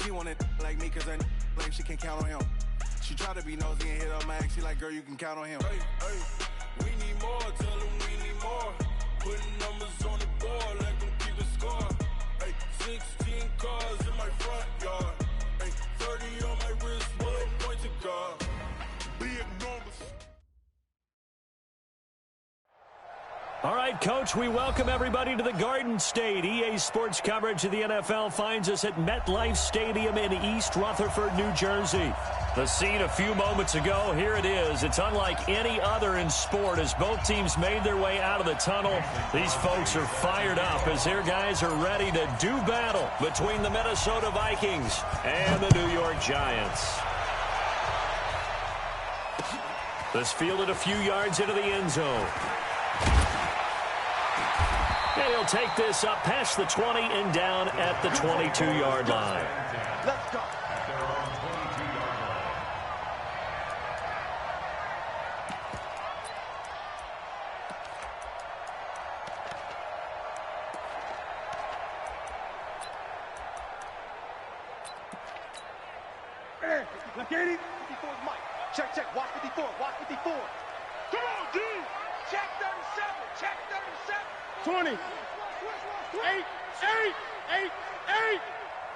She wanted like me cause her like she can count on him. She try to be nosy and hit her max. She like, girl, you can count on him. Hey, hey, we need more, tell them we need more. Putting numbers on the board, let them keep it score. Hey, 16 cars in my front yard. Hey, 30 on my wrist, one point to guard. Big numbers. All right, Coach, we welcome everybody to the Garden State. EA Sports coverage of the NFL finds us at MetLife Stadium in East Rutherford, New Jersey. The scene a few moments ago, here it is. It's unlike any other in sport as both teams made their way out of the tunnel. These folks are fired up as their guys are ready to do battle between the Minnesota Vikings and the New York Giants. This fielded a few yards into the end zone. And he'll take this up past the 20 and down at the 22-yard line. Let's go. Look at him. 54 is Mike. Check, check. Watch 54. Watch 54. Come on, D. Check 37. Check 37. 20. 8.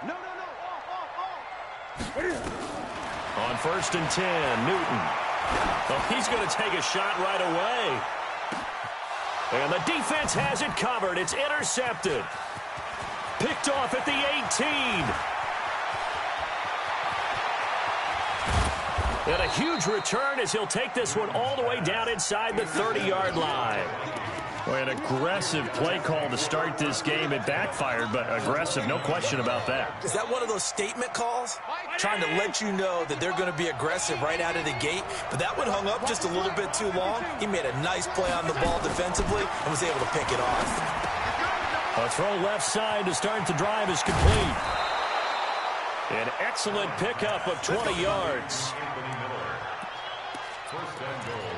No. Off. On 1st and 10, Newton. Oh, he's going to take a shot right away. And the defense has it covered. It's intercepted. Picked off at the 18. And a huge return as he'll take this one all the way down inside the 30-yard line. Boy, an aggressive play call to start this game. It backfired, but aggressive, no question about that. Is that one of those statement calls? Trying to let you know that they're going to be aggressive right out of the gate. But that one hung up just a little bit too long. He made a nice play on the ball defensively and was able to pick it off. A throw left side to start the drive is complete. An excellent pickup of 20 yards.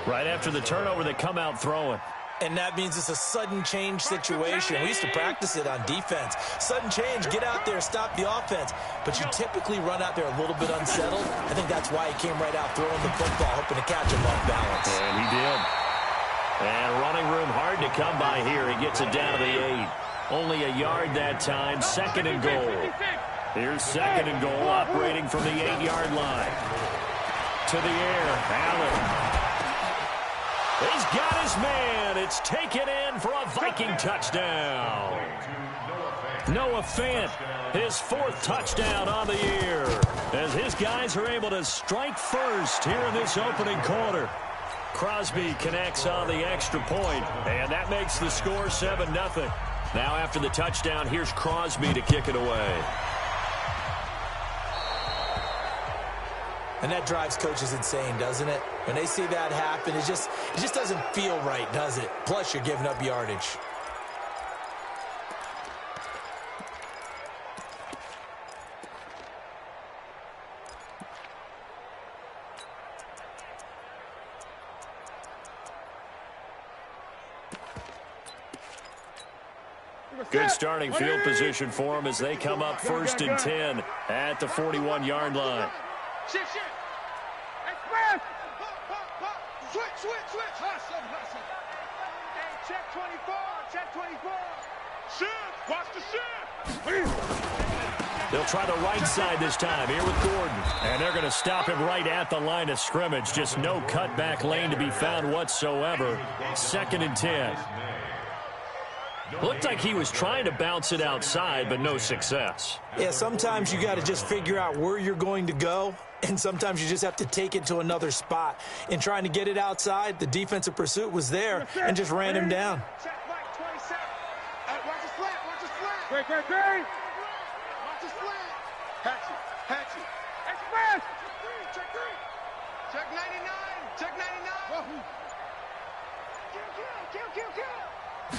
Right after the turnover, they come out throwing. And that means it's a sudden change situation. We used to practice it on defense. Sudden change, get out there, stop the offense. But you typically run out there a little bit unsettled. I think that's why he came right out throwing the football, hoping to catch him off balance. And he did. And running room hard to come by here. He gets it down to the 8. Only a yard that time. 2nd and goal. Here's 2nd and goal, operating from the 8-yard line. To the air, Allen. He's got his man. It's taken in for a Viking touchdown. Noah Fant, his 4th touchdown on the year, as his guys are able to strike first here in this opening quarter. Crosby connects on the extra point, and that makes the score 7-0. Now after the touchdown, here's Crosby to kick it away. And that drives coaches insane, doesn't it? When they see that happen, it just doesn't feel right, does it? Plus, you're giving up yardage. Good starting field position for them as they come up 1st and 10 at the 41-yard line. Shift. Express. Switch. Hustle. Okay, check 24. Shift. Watch the shift. They'll try the right side this time here with Gordon. And they're going to stop him right at the line of scrimmage. Just no cutback lane to be found whatsoever. 2nd and 10. Looked like he was trying to bounce it outside, but no success. Yeah, sometimes you got to just figure out where you're going to go, and sometimes you just have to take it to another spot. In trying to get it outside, the defensive pursuit was there and just ran him down. Check Mike 27. Watch his flat. Great. Watch his flat. Hatchet. Express. Check 3. Check 99. Check 99.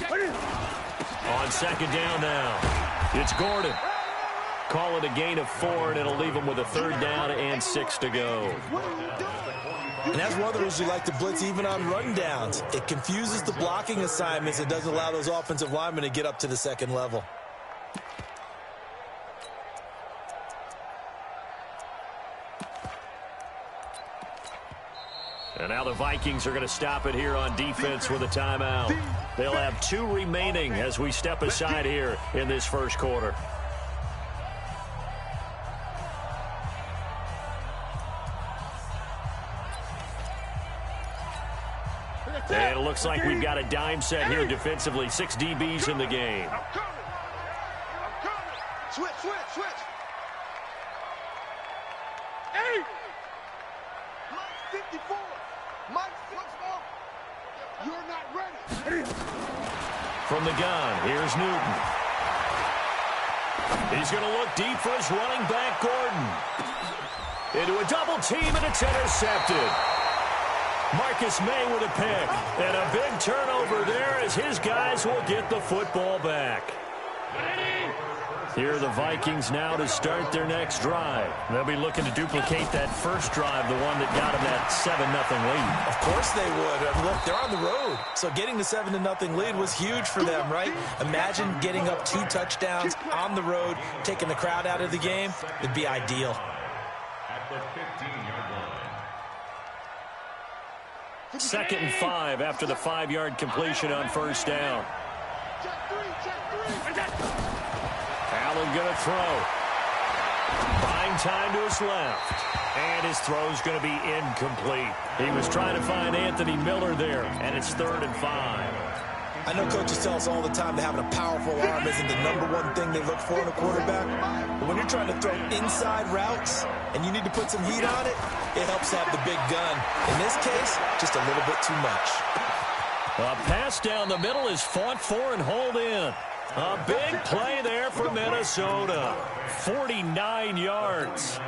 Kill. On 2nd down now, it's Gordon. Call it a gain of 4, and it'll leave him with a 3rd down and 6 to go. And that's one of the rules you like to blitz even on run downs. It confuses the blocking assignments and doesn't allow those offensive linemen to get up to the 2nd level. And now the Vikings are going to stop it here on defense with a timeout. They'll have 2 remaining as we step aside here in this first quarter. And it looks like we've got a dime set here defensively. 6 DBs in the game. I'm coming. Switch. Hey! Mike 54. Mike 64. You're not ready. From the gun, here's Newton. He's going to look deep for his running back, Gordon. Into a double team, and it's intercepted. Marcus May with a pick. And a big turnover there as his guys will get the football back. Here are the Vikings now to start their next drive. They'll be looking to duplicate that first drive, the one that got them that 7-0 lead. Of course they would. Look, they're on the road. So getting the 7-0 lead was huge for them, right? Imagine getting up 2 touchdowns on the road, taking the crowd out of the game. It'd be ideal. At the 15-yard line. 2nd and 5 after the 5-yard completion on first down. Allen going to throw. Buying time to his left. And his throw's going to be incomplete. He was trying to find Anthony Miller there, and it's 3rd and 5. I know coaches tell us all the time that having a powerful arm isn't the #1 thing they look for in a quarterback. But when you're trying to throw inside routes and you need to put some heat on it, it helps have the big gun. In this case, just a little bit too much. A pass down the middle is fought for and hauled in. A big play there for Minnesota. 49 yards.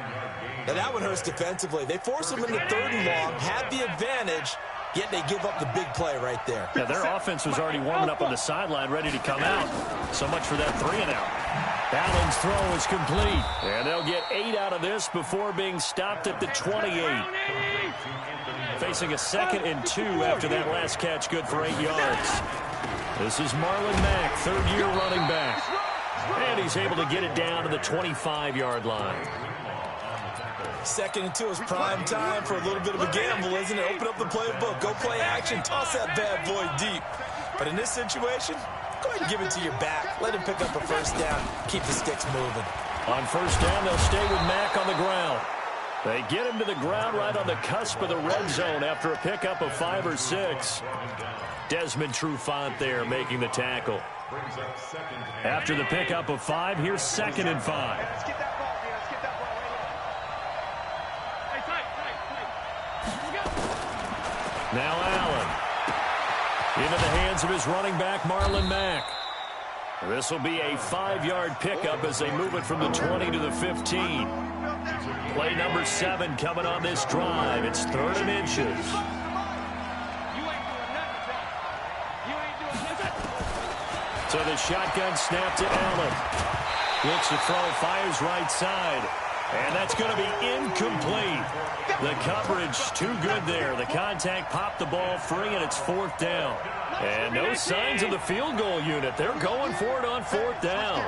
Now that one hurts defensively. They force them into 3rd and long, had the advantage, yet they give up the big play right there. Yeah, their offense was already warming up on the sideline, ready to come out. So much for that 3-and-out. Allen's throw is complete. And they'll get 8 out of this before being stopped at the 28. Facing a 2nd and 2 after that last catch, good for 8 yards. This is Marlon Mack, 3rd-year running back. And he's able to get it down to the 25-yard line. 2nd and 2 is prime time for a little bit of a gamble, isn't it? Open up the playbook, go play action, toss that bad boy deep. But in this situation, go ahead and give it to your back. Let him pick up a first down. Keep the sticks moving. On first down, they'll stay with Mack on the ground. They get him to the ground right on the cusp of the red zone after a pickup of 5 or 6. Desmond Trufant there making the tackle. After the pickup of 5, here's 2nd and 5. Let's get that ball, man. Let's get that ball right here. Now Allen. Into the hands of his running back, Marlon Mack. This will be a 5-yard pickup as they move it from the 20 to the 15. Play number 7 coming on this drive. It's 3rd and inches. So the shotgun snap to Allen. Looks to throw, fires right side. And that's going to be incomplete. The coverage too good there. The contact popped the ball free, and it's 4th down. And no signs of the field goal unit. They're going for it on 4th down.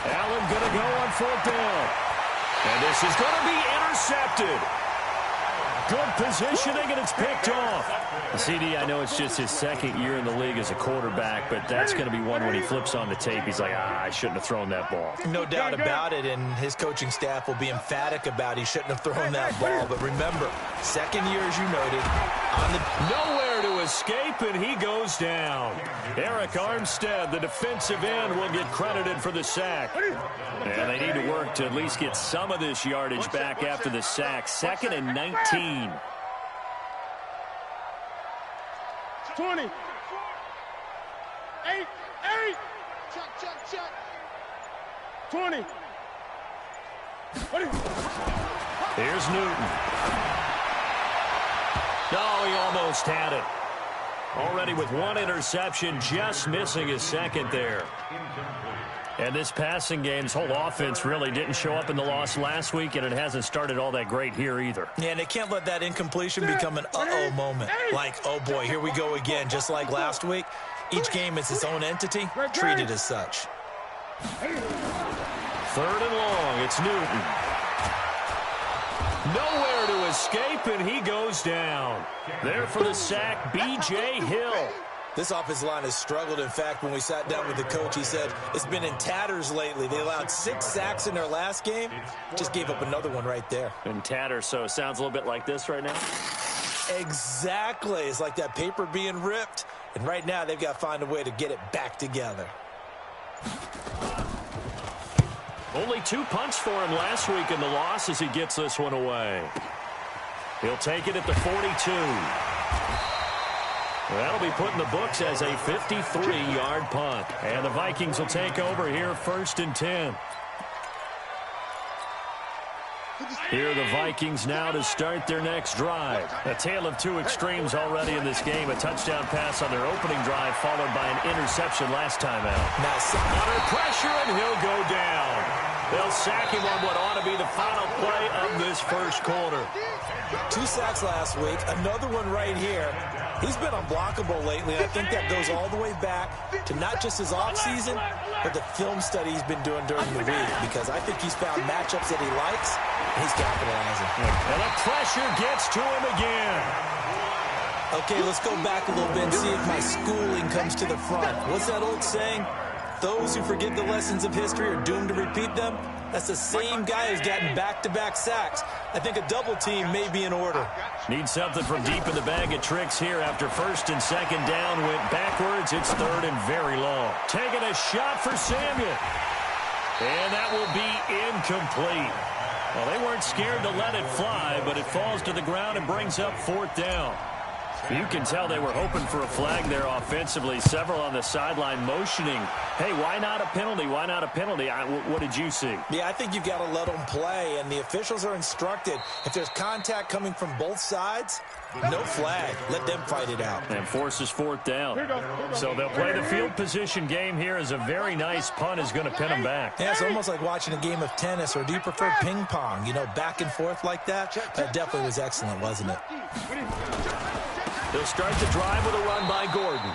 Allen going to go on 4th down. And this is going to be intercepted. Good positioning, and it's picked off. CD, I know it's just his 2nd year in the league as a quarterback, but that's going to be one when he flips on the tape. He's like, I shouldn't have thrown that ball. No doubt about it, and his coaching staff will be emphatic about he shouldn't have thrown that ball. But remember, 2nd year, as you noted, on the nowhere to escape, and he goes down. Eric Armstead, the defensive end, will get credited for the sack. And they need to work to at least get some of this yardage back after the sack. 2nd and 19. 20. 8. Check. 20. Here's Newton. No, he almost had it. Already with 1 interception, just missing his 2nd there. And this passing game's whole offense really didn't show up in the loss last week, and it hasn't started all that great here either. Yeah, and they can't let that incompletion become an uh-oh moment. Like, oh boy, here we go again, just like last week. Each game is its own entity, treated as such. 3rd and long, it's Newton. Nowhere to escape, and he goes down. There for the sack, B.J. Hill. This offensive line has struggled. In fact, when we sat down with the coach, he said it's been in tatters lately. They allowed 6 sacks in their last game. Just gave up another one right there. In tatters, so it sounds a little bit like this right now? Exactly. It's like that paper being ripped. And right now, they've got to find a way to get it back together. Only 2 punts for him last week in the loss as he gets this one away. He'll take it at the 42. That'll be put in the books as a 53-yard punt. And the Vikings will take over here 1st and 10. Here are the Vikings now to start their next drive. A tale of 2 extremes already in this game. A touchdown pass on their opening drive followed by an interception last time out. Nice. Under pressure, and he'll go down. They'll sack him on what ought to be the final play of this first quarter. 2 sacks last week. Another one right here. He's been unblockable lately. I think that goes all the way back to not just his offseason, but the film study he's been doing during the week, because I think he's found matchups that he likes, and he's capitalizing. And the pressure gets to him again. Okay, let's go back a little bit and see if my schooling comes to the front. What's that old saying? Those who forget the lessons of history are doomed to repeat them. That's the same guy who's gotten back-to-back sacks. I think a double team may be in order. Need something from deep in the bag of tricks here after 1st and 2nd down. Went backwards. It's 3rd and very long. Taking a shot for Samuel. And that will be incomplete. Well, they weren't scared to let it fly, but it falls to the ground and brings up 4th down. You can tell they were hoping for a flag there offensively. Several on the sideline motioning, hey, why not a penalty? Why not a penalty? What did you see? Yeah, I think you've got to let them play, and the officials are instructed. If there's contact coming from both sides, no flag. Let them fight it out. And forces 4th down. So they'll play the field position game here as a very nice punt is going to pin them back. Yeah, it's almost like watching a game of tennis, or do you prefer ping pong? You know, back and forth like that? That definitely was excellent, wasn't it? They'll start the drive with a run by Gordon.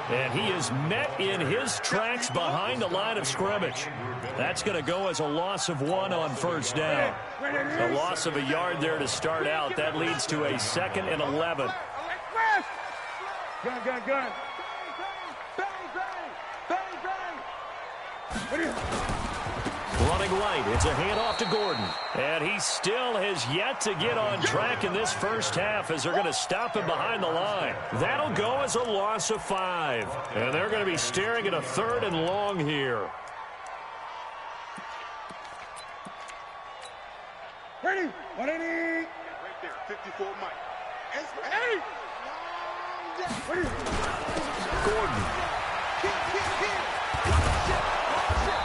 And he is met in his tracks behind the line of scrimmage. That's going to go as a loss of 1 on 1st down. A loss of a yard there to start out. That leads to a 2nd and 11. Gun. Bang. Running right, it's a handoff to Gordon. And he still has yet to get on track in this first half as they're going to stop him behind the line. That'll go as a loss of 5. And they're going to be staring at a 3rd and long here. Ready? 180. Right there, 54 Mike. Hey! Gordon.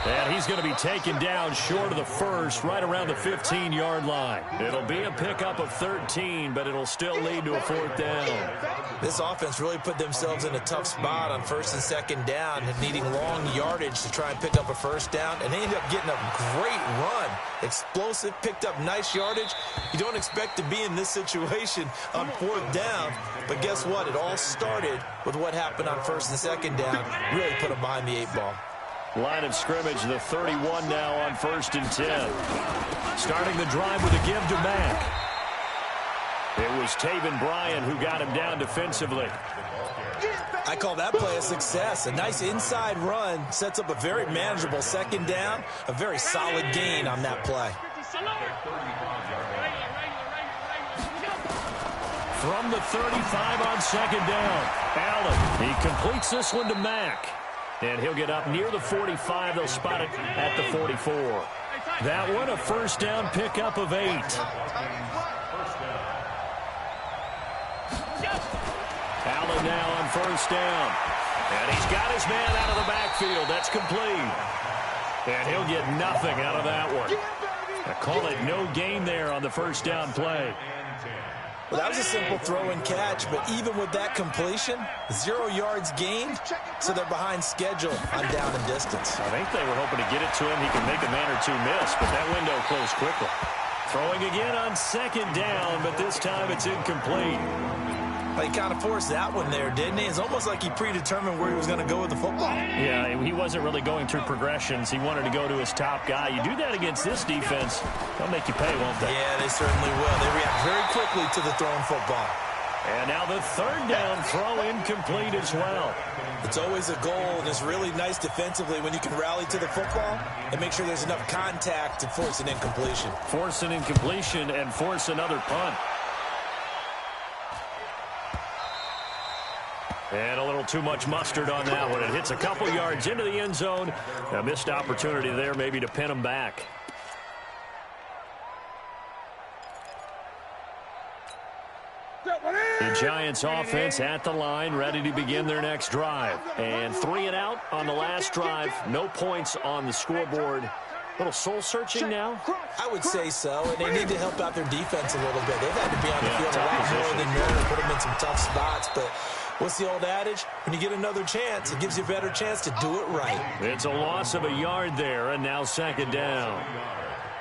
And he's going to be taken down short of the first, right around the 15-yard line. It'll be a pickup of 13, but it'll still lead to a 4th down. This offense really put themselves in a tough spot on 1st and 2nd down, and needing long yardage to try and pick up a 1st down, and they ended up getting a great run. Explosive, picked up nice yardage. You don't expect to be in this situation on 4th down, but guess what? It all started with what happened on 1st and 2nd down. Really put them behind the 8 ball. Line of scrimmage, the 31 now on 1st and 10. Starting the drive with a give to Mack. It was Taven Bryan who got him down defensively. I call that play a success. A nice inside run sets up a very manageable 2nd down. A very solid gain on that play. From the 35 on 2nd down, Allen, he completes this one to Mack. And he'll get up near the 45. They'll spot it at the 44. That one, a 1st down pickup of 8. Allen now on 1st down. And he's got his man out of the backfield. That's complete. And he'll get nothing out of that one. I call it no gain there on the 1st down play. Well, that was a simple throw and catch, but even with that completion, 0 yards gained, so they're behind schedule on down and distance. I think they were hoping to get it to him. He can make a man or 2 miss, but that window closed quickly. Throwing again on 2nd down, but this time it's incomplete. He kind of forced that one there, didn't he? It's almost like he predetermined where he was going to go with the football. Yeah, he wasn't really going through progressions. He wanted to go to his top guy. You do that against this defense, they'll make you pay, won't they? Yeah, they certainly will. They react very quickly to the thrown football. And now the third down throw incomplete as well. It's always a goal, and it's really nice defensively when you can rally to the football and make sure there's enough contact to force an incompletion. Force an incompletion and force another punt. And a little too much mustard on that one. It hits a couple yards into the end zone. A missed opportunity there maybe to pin them back. The Giants offense at the line, ready to begin their next drive. And 3 and out on the last drive. No points on the scoreboard. A little soul-searching now? I would say so, and they need to help out their defense a little bit. They've had to be on the field a lot more than normal, put them in some tough spots. But what's the old adage? When you get another chance, it gives you a better chance to do it right. It's a loss of a yard there, and now second down.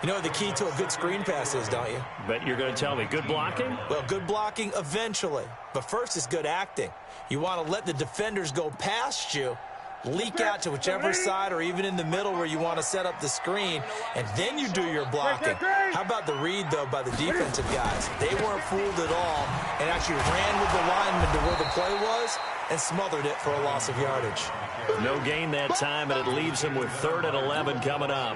You know what the key to a good screen pass is, don't you? Bet you're going to tell me. Good blocking? Well, good blocking eventually. But first is good acting. You want to let the defenders go past you, leak out to whichever side or even in the middle where you want to set up the screen, and then you do your blocking. How about the read, though, by the defensive guys? They weren't fooled at all and actually ran with the lineman to where the play was and smothered it for a loss of yardage. No gain that time, and it leaves them with 3rd and 11 coming up.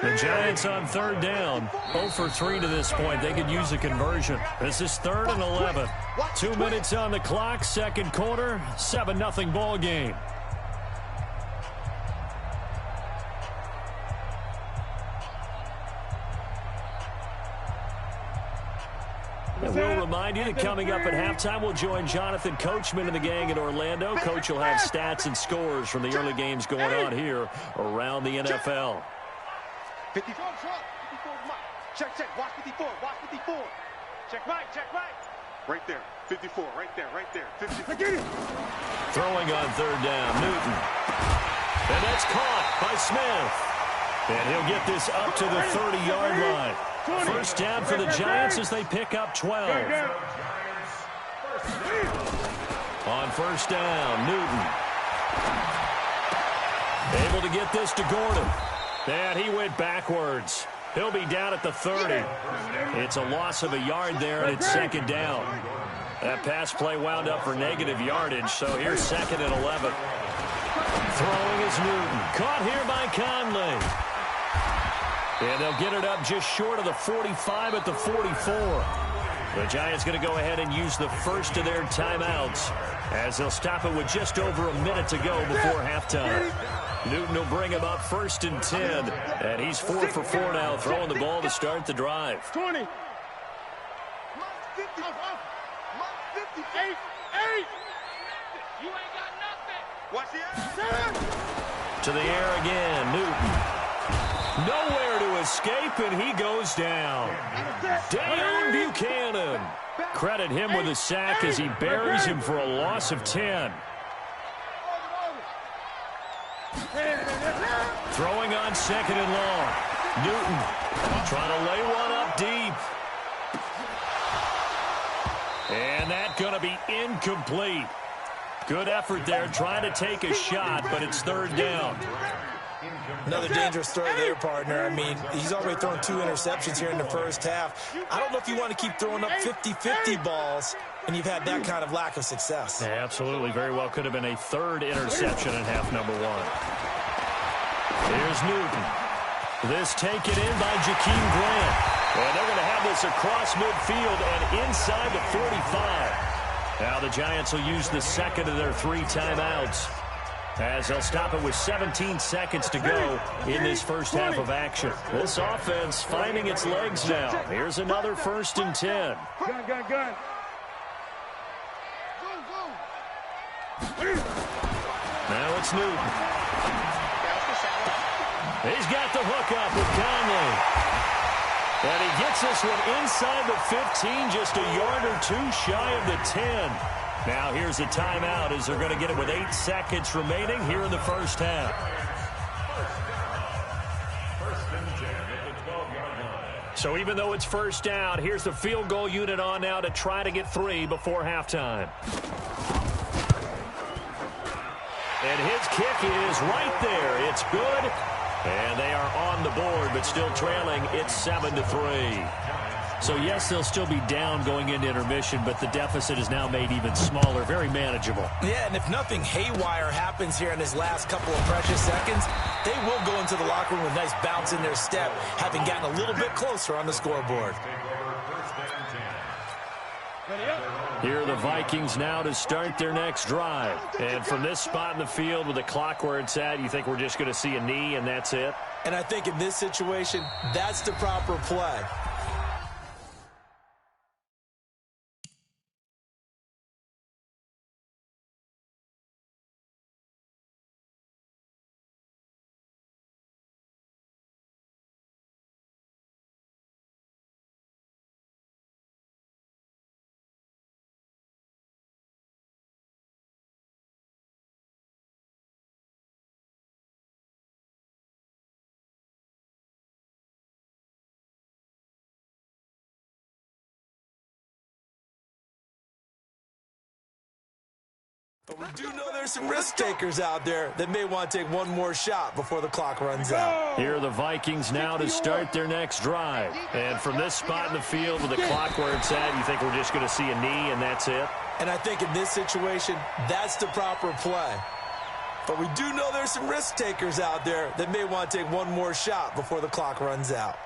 The Giants on third down, 0 for 3 to this point. They could use a conversion. This is 3rd and 11. 2 minutes on the clock, second quarter, 7-0 ball game. And we'll remind you that coming up at halftime, we'll join Jonathan Coachman and the gang in Orlando. Coach will have stats and scores from the early games going on here around the NFL. 54, check, check, watch 54, watch 54. Check right, check right. Right there, 54, right there, 54. Throwing on third down, Newton. And that's caught by Smith. And he'll get this up to the 30-yard line. First down for the Giants as they pick up 12. On first down, Newton. Able to get this to Gordon. And he went backwards. He'll be down at the 30. It's a loss of a yard there, and it's second down. That pass play wound up for negative yardage, so here's 2nd and 11. Throwing is Newton. Caught here by Conley. And they'll get it up just short of the 45 at the 44. The Giants going to go ahead and use the first of their timeouts as they'll stop it with just over a minute to go before halftime. Newton will bring him up 1st and 10. And he's 4 for 4 now, throwing the ball to start the drive. 20. 58. You ain't got nothing. Watch the air. To the air again, Newton. Nowhere to escape, and he goes down. Down Buchanan. Credit him with a sack as he buries him for a loss of 10. Throwing on 2nd and long. Newton trying to lay one up deep. And that's going to be incomplete. Good effort there trying to take a shot, but it's 3rd down. Another dangerous throw there, partner. I mean, he's already thrown 2 interceptions here in the first half. I don't know if you want to keep throwing up 50-50 balls, and you've had that kind of lack of success. Yeah, absolutely. Very well could have been a 3rd interception in half number 1. Here's Newton. This taken in by Jakeem Grant. And they're going to have this across midfield and inside the 45. Now the Giants will use the 2nd of their 3 timeouts, as they'll stop it with 17 seconds to go in this first half of action. This offense finding its legs now. Here's another 1st and 10. Gun. Now it's Newton. He's got the hook up with Conley. And he gets this one inside the 15, just a yard or 2 shy of the 10. Now here's a timeout as they're going to get it with 8 seconds remaining here in the first half. So even though it's first down, here's the field goal unit on now to try to get 3 before halftime. And his kick is right there. It's good. And they are on the board, but still trailing. It's 7-3. So, yes, they'll still be down going into intermission, but the deficit is now made even smaller, very manageable. Yeah, and if nothing haywire happens here in his last couple of precious seconds, they will go into the locker room with a nice bounce in their step, having gotten a little bit closer on the scoreboard. Here are the Vikings now to start their next drive. And from this spot in the field with the clock where it's at, you think we're just going to see a knee and that's it? And I think in this situation, that's the proper play. But we do know there's some risk takers out there that may want to take one more shot before the clock runs out. Here are the Vikings now to start their next drive. And from this spot in the field with the clock where it's at, you think we're just going to see a knee and that's it? And I think in this situation, that's the proper play. But we do know there's some risk takers out there that may want to take one more shot before the clock runs out.